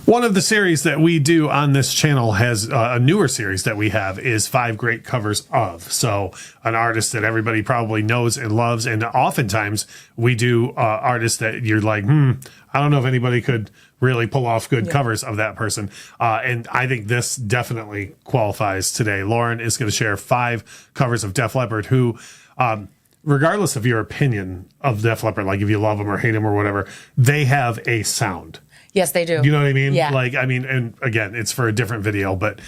One of the series that we do on this channel has a newer series that we have is 5 great covers of. So an artist that everybody probably knows and loves. And oftentimes we do artists that you're like, I don't know if anybody could really pull off good covers of that person. And I think this definitely qualifies today. Lauren is going to share 5 covers of Def Leppard who, regardless of your opinion of Def Leppard, like if you love them or hate them or whatever, they have a sound. Yes, they do. You know what I mean? Yeah. Like, I mean, and again, it's for a different video, but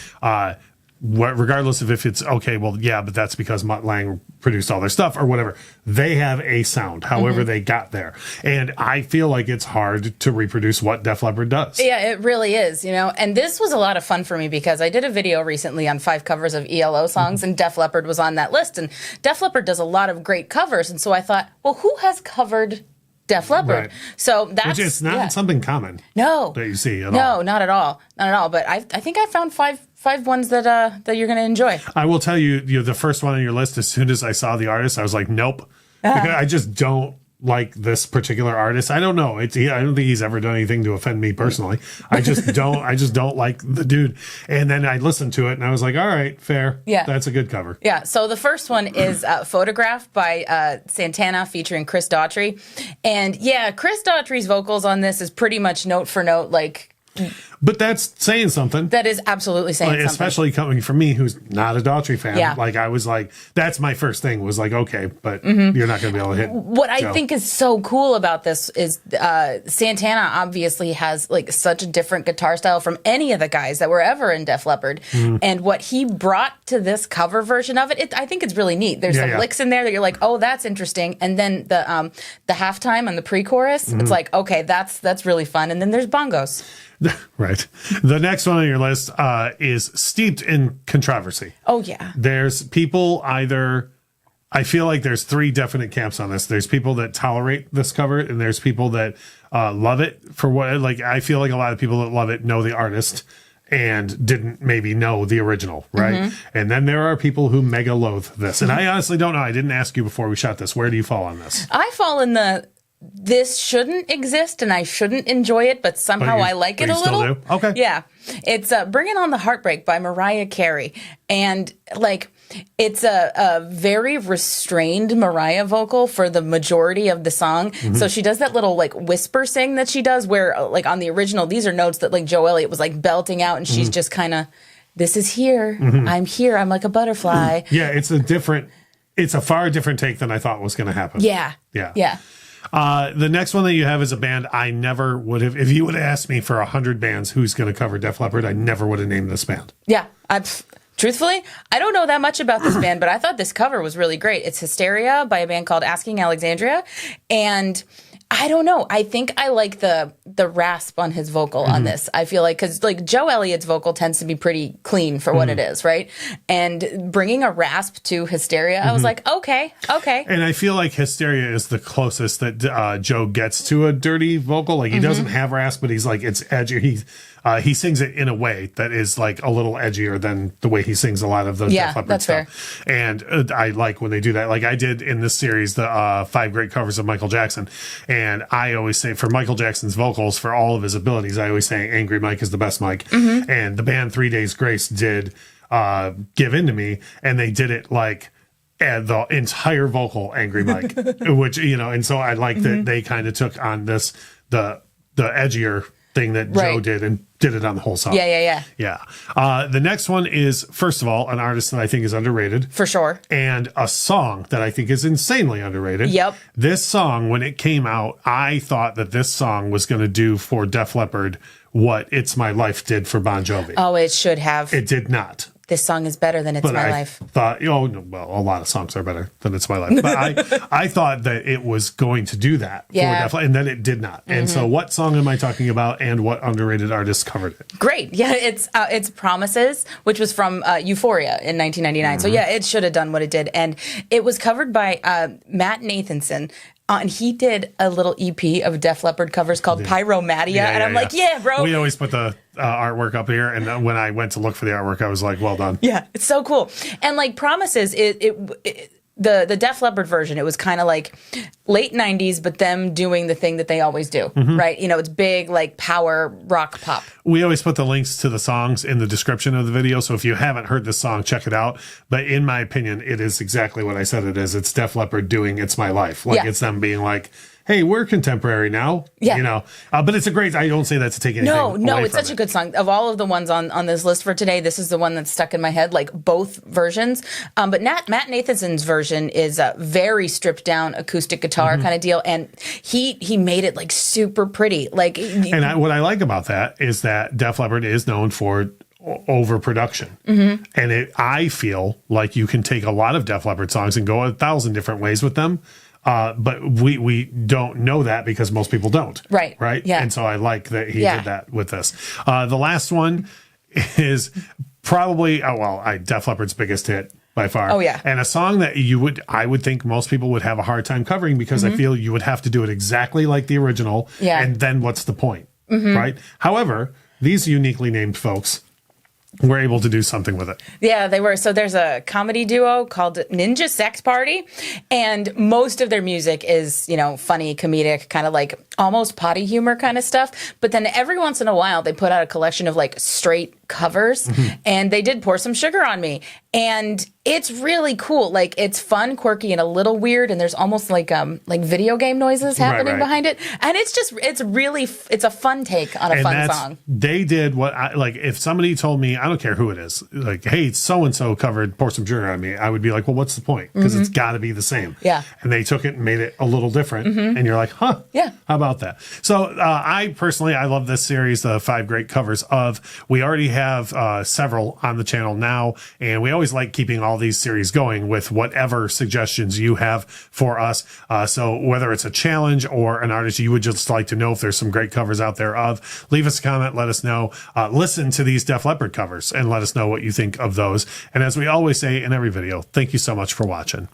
regardless of if it's okay, well, yeah, but that's because Mutt Lange produced all their stuff or whatever. They have a sound, however they got there. And I feel like it's hard to reproduce what Def Leppard does. Yeah, it really is, you know. And this was a lot of fun for me because I did a video recently on 5 covers of ELO songs, and Def Leppard was on that list. And Def Leppard does a lot of great covers. And so I thought, well, who has covered Def Leppard? Right. So that's... Which is not something common. No. That you see at all. No, not at all. Not at all. But I think I found five ones that you're going to enjoy. I will tell you, the first one on your list, as soon as I saw the artist, I was like, nope. Because I just don't like this particular artist. I don't know. I don't think he's ever done anything to offend me personally. I just don't like the dude. And then I listened to it and I was like, all right, fair. Yeah. That's a good cover. Yeah. So the first one is Photograph by Santana featuring Chris Daughtry. And yeah, Chris Daughtry's vocals on this is pretty much note for note, like... But that's saying something. That is absolutely saying something. Especially coming from me, who's not a Daughtry fan. Yeah. Like, I was like, that's my first thing, was like, okay, but you're not going to be able to hit. What I think is so cool about this is Santana obviously has like such a different guitar style from any of the guys that were ever in Def Leppard. And what he brought to this cover version of it, I think it's really neat. There's some licks in there that you're like, oh, that's interesting. And then the halftime and the pre-chorus, it's like, okay, that's really fun. And then there's bongos. Right. The next one on your list is steeped in controversy. Oh, yeah. There's people I feel like there's 3 definite camps on this. There's people that tolerate this cover, and there's people that love it for what, like, I feel like a lot of people that love it know the artist and didn't maybe know the original, right? And then there are people who mega loathe this. And I honestly don't know. I didn't ask you before we shot this. Where do you fall on this? I fall in this shouldn't exist and I shouldn't enjoy it, but somehow I like it a little. Still do? Okay. Yeah. It's Bringing on the Heartbreak by Mariah Carey. And like, it's a very restrained Mariah vocal for the majority of the song. So she does that little like whisper sing that she does where like on the original, these are notes that like Joe Elliott was like belting out and she's just kind of, this is here. I'm here. I'm like a butterfly. Yeah. It's a far different take than I thought was going to happen. Yeah. Yeah. Yeah. The next one that you have is a band I never would have, if you would have asked me for 100 bands who's going to cover Def Leppard, I never would have named this band. Yeah. Truthfully, I don't know that much about this band, but I thought this cover was really great. It's Hysteria by a band called Asking Alexandria. And I don't know. I think I like the rasp on his vocal on this. I feel like, because like Joe Elliott's vocal tends to be pretty clean for what it is, right? And bringing a rasp to Hysteria, I was like, okay. And I feel like Hysteria is the closest that Joe gets to a dirty vocal. Like, he doesn't have rasp, but he's like, it's edgy. He sings it in a way that is like a little edgier than the way he sings a lot of the Def Leppard that's stuff. fair. And I like when they do that. Like I did in this series, the 5 great covers of Michael Jackson. And I always say for Michael Jackson's vocals, for all of his abilities, I always say Angry Mike is the best Mike. And the band 3 Days Grace did Give In to Me, and they did it like the entire vocal Angry Mike, which, you know, and so I like that they kind of took on this, the edgier thing that Joe did and did it on the whole song. Yeah. The next one is, first of all, an artist that I think is underrated. For sure. And a song that I think is insanely underrated. Yep. This song, when it came out, I thought that this song was going to do for Def Leppard what It's My Life did for Bon Jovi. Oh, it should have. It did not. This song is better than It's My Life. Thought, well, a lot of songs are better than It's My Life. But I thought that it was going to do that for Def Leppard, and then it did not. And so what song am I talking about, and what underrated artist covered it? Great. Yeah, it's Promises, which was from Euphoria in 1999. So yeah, it should have done what it did. And it was covered by Matt Nathanson. And he did a little EP of Def Leppard covers called Pyromatia. And I'm like, yeah, bro. We always put the artwork up here. And when I went to look for the artwork, I was like, well done. Yeah, it's so cool. And like Promises, the Def Leppard version, it was kind of like late 90s, but them doing the thing that they always do, right? You know, it's big, like power rock pop. We always put the links to the songs in the description of the video. So if you haven't heard this song, check it out. But in my opinion, it is exactly what I said it is. It's Def Leppard doing It's My Life. Like it's them being like, hey, we're contemporary now, you know, but it's a great, I don't say that to take anything away it's from such a good song. Of all of the ones on this list for today, this is the one that's stuck in my head, like both versions. But Matt Nathanson's version is a very stripped down acoustic guitar kind of deal. And he made it like super pretty. Like, what I like about that is that Def Leppard is known for overproduction. And I feel like you can take a lot of Def Leppard songs and go 1,000 different ways with them. But we don't know that because most people don't. Right. Yeah. And so I like that he did that with this. The last one is probably, Def Leppard's biggest hit by far. Oh, yeah. And a song that I would think most people would have a hard time covering because I feel you would have to do it exactly like the original. Yeah. And then what's the point? Right. However, these uniquely named folks were able to do something with it. Yeah, they were. So there's a comedy duo called Ninja Sex Party, and most of their music is, you know, funny, comedic, kind of like almost potty humor kind of stuff. But then every once in a while, they put out a collection of like straight covers, and they did Pour Some Sugar on Me. And it's really cool. Like, it's fun, quirky, and a little weird. And there's almost like video game noises happening behind it. And it's a fun take on a fun song. They did what if somebody told me, I don't care who it is, like, hey, so-and-so covered Pour Some Sugar on Me, I would be like, well, what's the point? Because it's got to be the same. Yeah. And they took it and made it a little different. And you're like, huh? Yeah. How about that? So I personally, I love this series, the 5 great covers of. We already have several on the channel now, and we always like keeping all these series going with whatever suggestions you have for us. So whether it's a challenge or an artist you would just like to know if there's some great covers out there of, leave us a comment, let us know. Listen to these Def Leppard covers and let us know what you think of those. And as we always say in every video, thank you so much for watching.